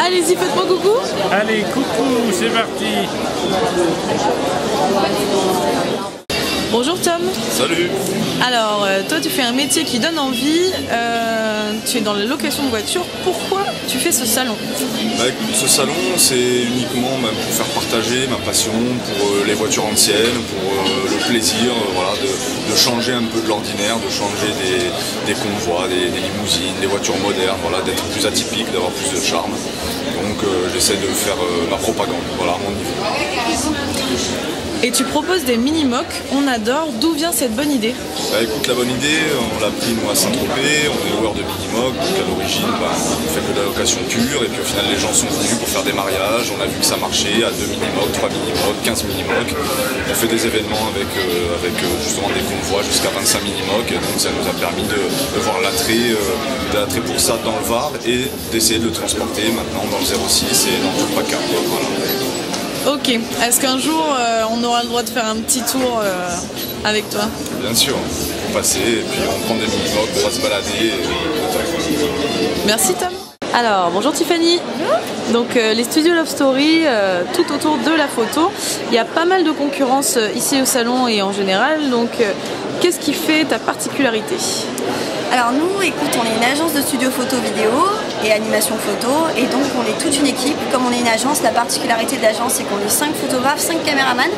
Allez-y, faites-moi coucou. Allez, coucou, c'est parti. Bonjour Tom. Salut. Alors, toi tu fais un métier qui donne envie, tu es dans la location de voitures. Pourquoi tu fais ce salon? Bah, écoute, ce salon, c'est uniquement pour faire partager ma passion pour les voitures anciennes, pour le plaisir voilà, de changer un peu de l'ordinaire, de changer des convois, des limousines, des voitures modernes, voilà, d'être plus atypique, d'avoir plus de charme. Donc j'essaie de faire ma propagande, voilà, à mon niveau. Et tu proposes des mini-mocs, on adore. D'où vient cette bonne idée? Bah écoute, la bonne idée, on l'a pris nous à Saint-Tropez, on est loueur de mini-mocs, donc à l'origine on fait que de la location pure, et puis au final les gens sont venus pour faire des mariages, on a vu que ça marchait, à 2 mini-mocs, 3 mini-mocs, 15 mini-mocs. On fait des événements avec justement des convois jusqu'à 25 mini-mocs, et donc ça nous a permis de voir l'attrait pour ça dans le Var, et d'essayer de le transporter maintenant dans le 06 et dans tout le PACA. Voilà. Ok, est-ce qu'un jour on aura le droit de faire un petit tour avec toi? Bien sûr, on va passer et puis on prend des mini-mocs, on va se balader. Merci Tom. Alors, bonjour Tiffany. Donc les studios Love Story, tout autour de la photo. Il y a pas mal de concurrence ici au salon et en général, donc qu'est-ce qui fait ta particularité? Alors nous, écoute, on est une agence de studio photo vidéo et animation photo, et donc on est toute une équipe. Comme on est une agence, la particularité de l'agence, c'est qu'on est 5 photographes, 5 caméramans,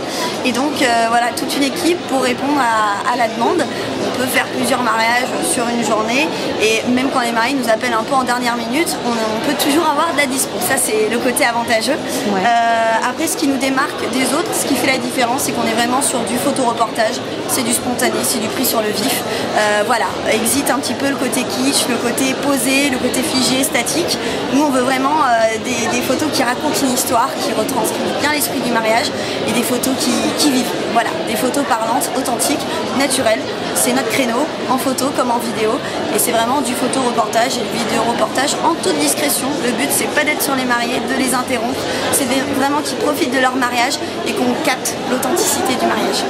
et donc voilà, toute une équipe pour répondre à la demande. On peut faire plusieurs mariages sur une journée, et même quand les mariés nous appellent un peu en dernière minute, on peut toujours avoir de la dispo. Ça, c'est le côté avantageux. Ouais. Après, ce qui nous démarque des autres, ce qui fait la différence, c'est qu'on est vraiment sur du photoreportage, c'est du spontané, c'est du pris sur le vif. Voilà, exit un petit peu le côté kitsch, le côté posé, le côté figé, statique. Nous, on veut vraiment des photos qui racontent une histoire, qui retranscrivent bien l'esprit du mariage, et des photos qui vivent. Voilà, des photos parlantes, authentiques, naturelles. C'est notre créneau, en photo comme en vidéo, et c'est vraiment du photo-reportage et du vidéo-reportage en toute discrétion. Le but, c'est pas d'être sur les mariés, de les interrompre, c'est vraiment qu'ils profitent de leur mariage et qu'on capte l'authenticité du mariage.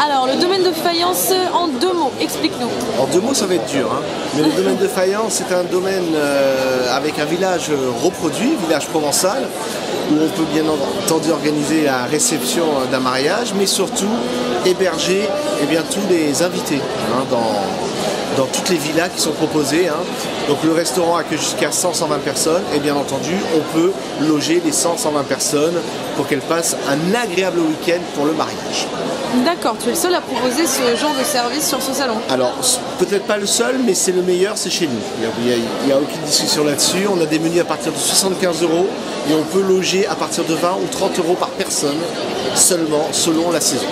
Alors, le domaine de faïence en 2 mots, explique-nous. En 2 mots, ça va être dur, hein. Mais le domaine de faïence, c'est un domaine avec un village reproduit, village provençal, où on peut bien entendu organiser la réception d'un mariage, mais surtout héberger tous les invités hein, dans toutes les villas qui sont proposées. Hein. Donc le restaurant accueille jusqu'à 100-120 personnes, et bien entendu, on peut loger les 100-120 personnes pour qu'elles passent un agréable week-end pour le mariage. D'accord, tu es le seul à proposer ce genre de service sur ce salon. Alors, peut-être pas le seul, mais c'est le meilleur, c'est chez nous. Il n'y a aucune discussion là-dessus. On a des menus à partir de 75 € et on peut loger à partir de 20 ou 30 € par personne seulement, selon la saison.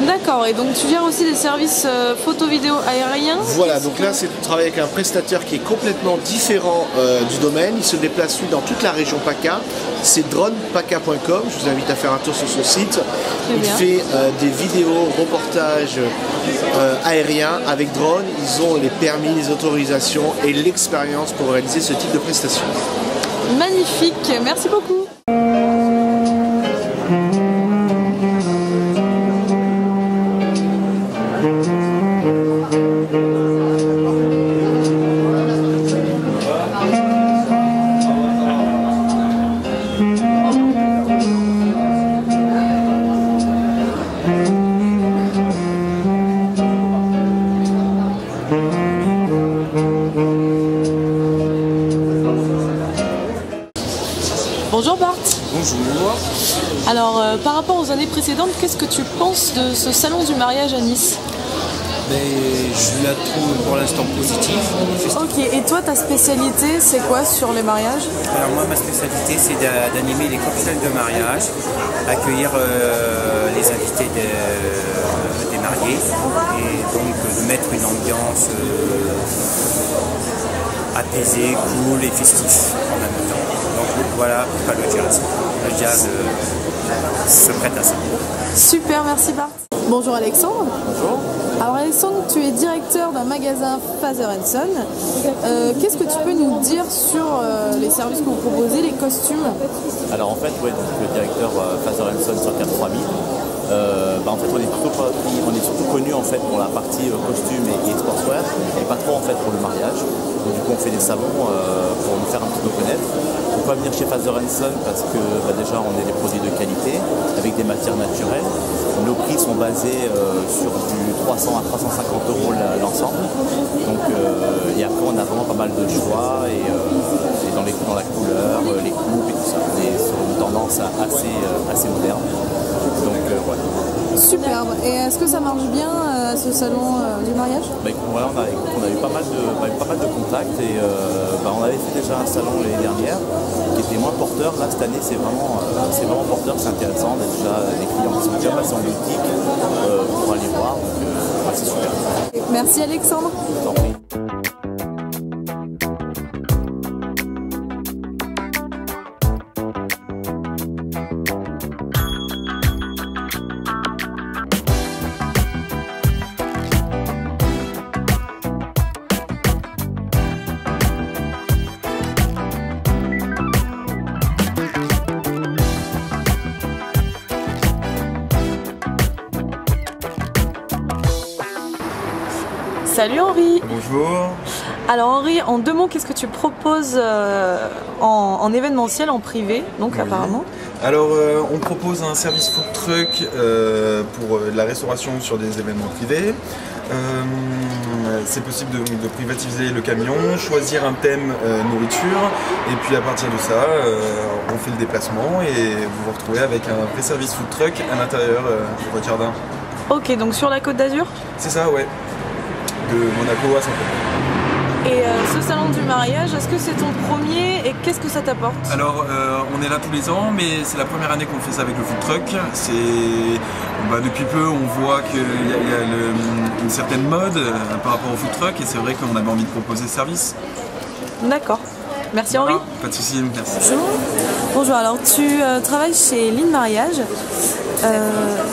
D'accord, et donc tu gères aussi des services photo-vidéo aériens? Voilà, donc là c'est de travailler avec un prestataire qui est complètement différent du domaine. Il se déplace lui dans toute la région PACA. C'est dronepaca.com, je vous invite à faire un tour sur son site. Il fait des vidéos, reportages aériens avec drone. Ils ont les permis, les autorisations et l'expérience pour réaliser ce type de prestation. Magnifique, merci beaucoup. Bonjour Bart. Bonjour. Alors par rapport aux années précédentes, qu'est-ce que tu penses de ce salon du mariage à Nice? Je la trouve pour l'instant positive. Ok, et toi ta spécialité c'est quoi sur les mariages? Alors moi ma spécialité c'est d'animer les cocktails de mariage, accueillir les invités des mariés et donc de mettre une ambiance apaisée, cool et festif en même temps. Donc voilà pourquoi le jazz. Le jazz se prête à ça. Super, merci Bart. Bonjour Alexandre. Bonjour. Alors Alexandre, tu es directeur d'un magasin Father & Son. Qu'est-ce que tu peux nous dire sur les services que vous proposez, les costumes? Alors en fait, ouais, donc, le directeur Father & Son sur le 4000. En fait, on est surtout connu en fait pour la partie costume et sportswear, et pas trop en fait pour le mariage. Donc, du coup, on fait des salons pour nous faire un petit peu connaître. Pourquoi venir chez Father & Son? Parce que déjà, on est des produits de qualité avec des matières naturelles. Nos prix sont basés sur du 300 à 350 € l'ensemble. Donc, et après, on a vraiment pas mal de choix et dans la couleur, les coupes et tout ça. On est sur une tendance assez moderne. Donc voilà. Superbe. Et est-ce que ça marche bien ce salon du mariage? Voilà, on a eu pas mal de contacts et on avait fait déjà un salon l'année dernière qui était moins porteur. Là cette année c'est vraiment porteur, c'est intéressant. On a déjà des clients qui sont déjà passés en boutique pour aller voir. Donc c'est super. Merci Alexandre. Je t'en prie. Salut Henri. Bonjour. Alors Henri, en 2 mots, qu'est-ce que tu proposes en événementiel, en privé, donc Oui. apparemment? Alors on propose un service food truck pour la restauration sur des événements privés. C'est possible de privatiser le camion, choisir un thème nourriture, et puis à partir de ça, on fait le déplacement et vous vous retrouvez avec un vrai service food truck à l'intérieur de votre jardin. Ok, donc sur la Côte d'Azur? C'est ça, ouais. De Monaco à Saint-Tropez. Et ce salon du mariage, est-ce que c'est ton premier et qu'est-ce que ça t'apporte? Alors on est là tous les ans, mais c'est la première année qu'on fait ça avec le food truck. Depuis peu on voit qu'il y a une certaine mode par rapport au food truck, et c'est vrai qu'on avait envie de proposer ce service. D'accord. Merci Henri. Pas de soucis, merci. Bonjour. Bonjour, alors tu travailles chez Line Mariage.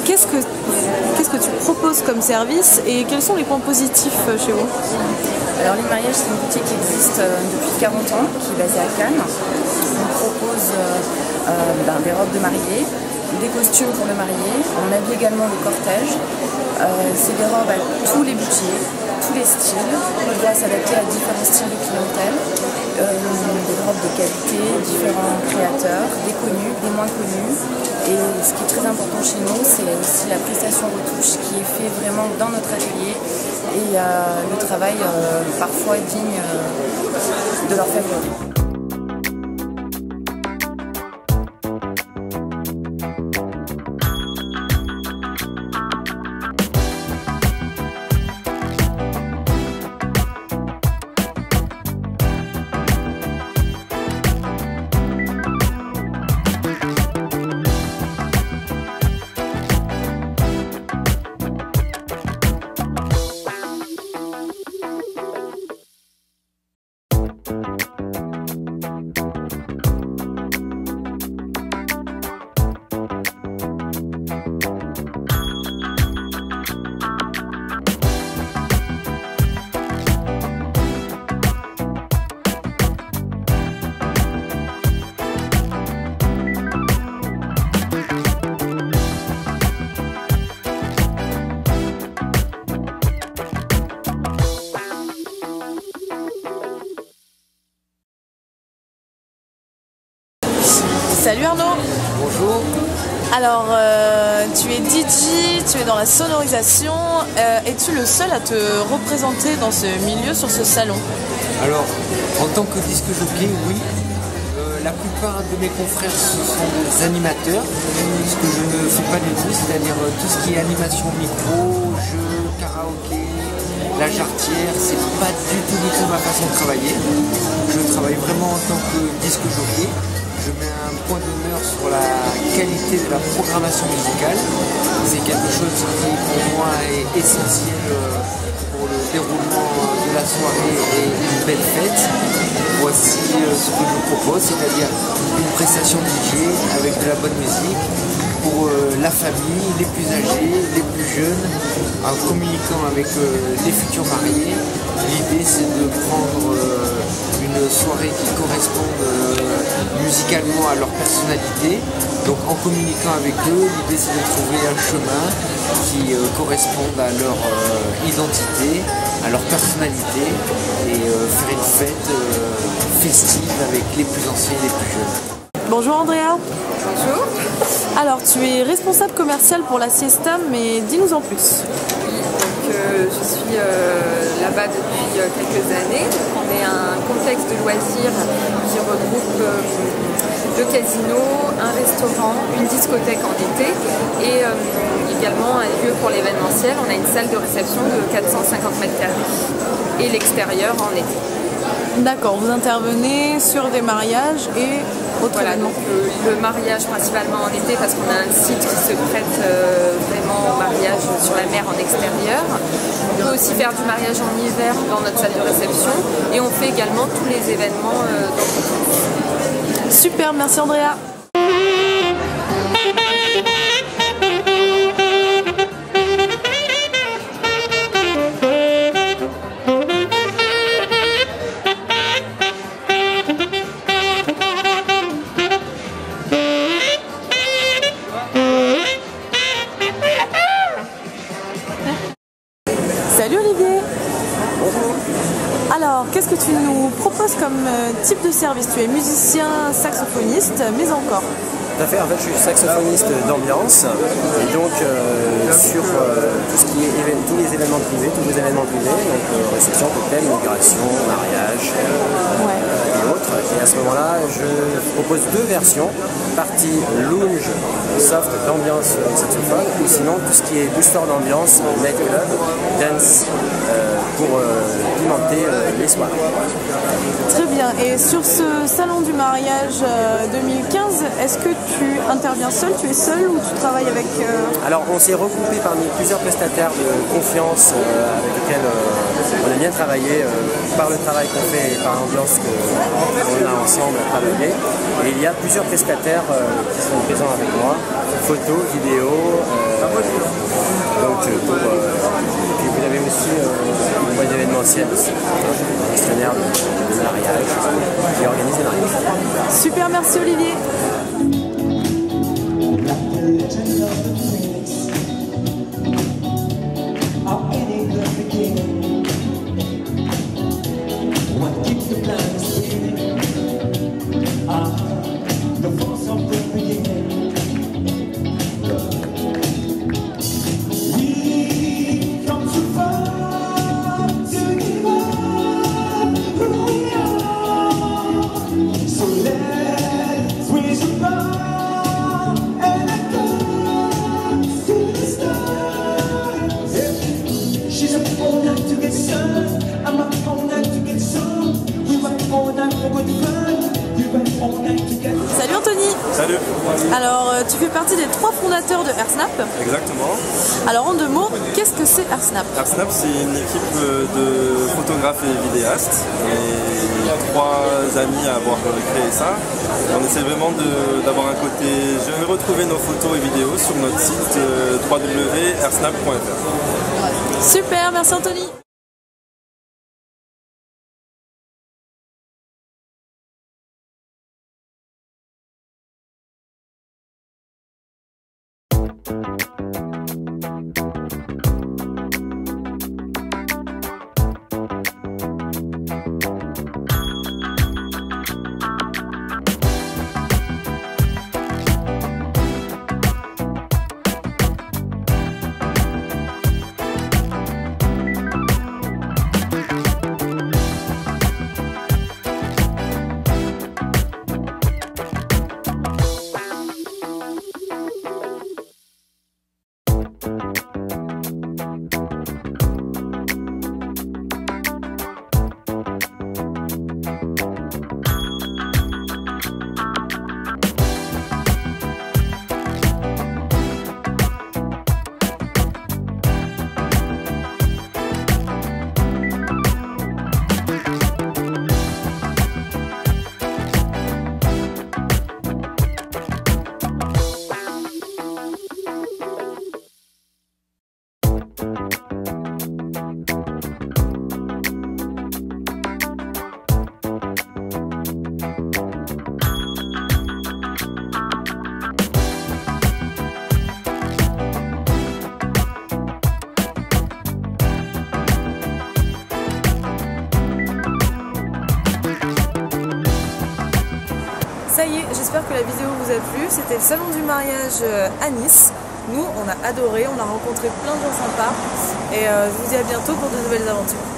Qu'est-ce que tu proposes comme service et quels sont les points positifs chez vous? Alors Line Mariage, c'est une boutique qui existe depuis 40 ans, qui est basée à Cannes. On propose des robes de mariée, des costumes pour le marié, on habille également le cortège. C'est des robes à tous les budgets, tous les styles, on doit s'adapter à différents styles de clientèle. Des robes de qualité, différents créateurs, des connus, des moins connus. Et ce qui est très important chez nous, c'est aussi la prestation retouche qui est fait vraiment dans notre atelier et le travail parfois digne de leur faire rêver. Salut Arnaud. Bonjour. Alors, tu es DJ, tu es dans la sonorisation. Es-tu le seul à te représenter dans ce milieu, sur ce salon? Alors, en tant que disque jockey, oui. La plupart de mes confrères ce sont des animateurs, ce que je ne fais pas du tout, c'est-à-dire tout ce qui est animation micro, jeu, karaoké, la jarretière, c'est pas du tout ma façon de travailler. Je travaille vraiment en tant que disque jockey. Je mets un point d'honneur sur la qualité de la programmation musicale. C'est quelque chose qui pour moi est essentiel pour le déroulement de la soirée et une belle fête. Voici ce que je vous propose, c'est-à-dire une prestation DJ avec de la bonne musique pour la famille, les plus âgés, les plus jeunes, en communiquant avec les futurs mariés. L'idée c'est de prendre une soirée qui corresponde musicalement à leur personnalité. Donc en communiquant avec eux, l'idée c'est de trouver un chemin qui corresponde à leur identité, à leur personnalité et faire une fête festive avec les plus anciens et les plus jeunes. Bonjour Andrea. Bonjour. Alors tu es responsable commercial pour la Siesta, mais dis-nous en plus. Je suis là-bas depuis quelques années. On est un complexe de loisirs qui regroupe deux casinos, un restaurant, une discothèque en été et également un lieu pour l'événementiel. On a une salle de réception de 450 mètres carrés et l'extérieur en été. D'accord, vous intervenez sur des mariages et autres événements. Donc le mariage principalement en été parce qu'on a un site qui se prête vraiment au mariage sur la mer en extérieur. On peut aussi faire du mariage en hiver dans notre salle de réception et on fait également tous les événements d'entreprise. Super, merci Andrea. Salut Olivier. Bonjour. Alors, qu'est-ce que tu nous proposes comme type de service? Tu es musicien, saxophoniste, mais encore. Tout à fait, en fait je suis saxophoniste d'ambiance et donc sur tout ce qui est tous les événements privés, donc réception, cocktail, inauguration, mariage et autres. Et à ce moment-là, je propose deux versions, partie lounge, soft, d'ambiance saxophone, ou sinon tout ce qui est booster d'ambiance, nightclub, dance, pour pimenter les soirées. Très bien, et sur ce salon du mariage 2015, est-ce que tu interviens seul, tu es seul ou tu travailles avec... Alors on s'est regroupé parmi plusieurs prestataires de confiance avec lesquels on a bien travaillé par le travail qu'on fait et par l'ambiance qu'on a ensemble à travailler. Et il y a plusieurs prestataires qui sont présents avec moi, photos, vidéos, et puis vous avez aussi une boîte d'événementiel aussi, un gestionnaire de mariage qui organise des mariages. Super, merci Olivier. Salut Anthony. Salut. Alors tu fais partie des 3 fondateurs de AirSnap. Exactement. Alors en 2 mots, qu'est-ce que c'est AirSnap? AirSnap c'est une équipe de photographes et vidéastes et 3 amis à avoir créé ça. Et on essaie vraiment d'avoir un côté... Je vais retrouver nos photos et vidéos sur notre site www.airsnap.fr. Super, merci Anthony. ça y est, j'espère que la vidéo vous a plu. C'était le salon du mariage à Nice. Nous, on a adoré, on a rencontré plein de gens sympas. Et je vous dis à bientôt pour de nouvelles aventures.